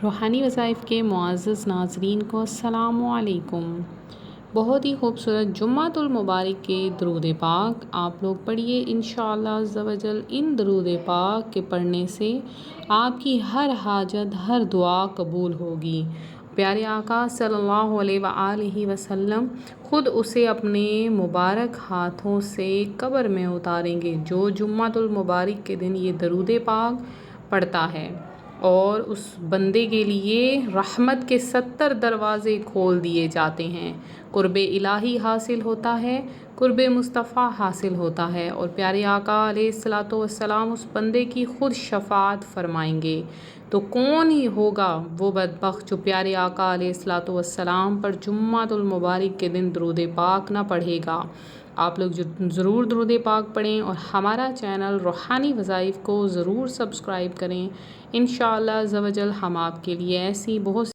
روحانی وظائف کے معزز ناظرین کو السلام علیکم۔ بہت ہی خوبصورت جمعۃ المبارک کے درود پاک آپ لوگ پڑھیے انشاءاللہ عز و جل۔ ان درود پاک کے پڑھنے سے آپ کی ہر حاجت، ہر دعا قبول ہوگی۔ پیارے آقا صلی اللہ علیہ وآلہ وسلم خود اسے اپنے مبارک ہاتھوں سے قبر میں اتاریں گے جو جمعۃ المبارک کے دن یہ درود پاک پڑھتا ہے، اور اس بندے کے لیے رحمت کے 70 دروازے کھول دیے جاتے ہیں، قرب الہی حاصل ہوتا ہے، قرب مصطفیٰ حاصل ہوتا ہے، اور پیارے آقا علیہ الصلاۃ والسلام اس بندے کی خود شفاعت فرمائیں گے۔ تو کون ہی ہوگا وہ بدبخت جو پیارے آقا علیہ الصلاۃ والسلام پر جمعۃ المبارک کے دن درود پاک نہ پڑھے گا؟ آپ لوگ ضرور درود پاک پڑھیں اور ہمارا چینل روحانی وظائف کو ضرور سبسکرائب کریں۔ انشاءاللہ عز و جل ہم آپ کے لیے ایسی بہت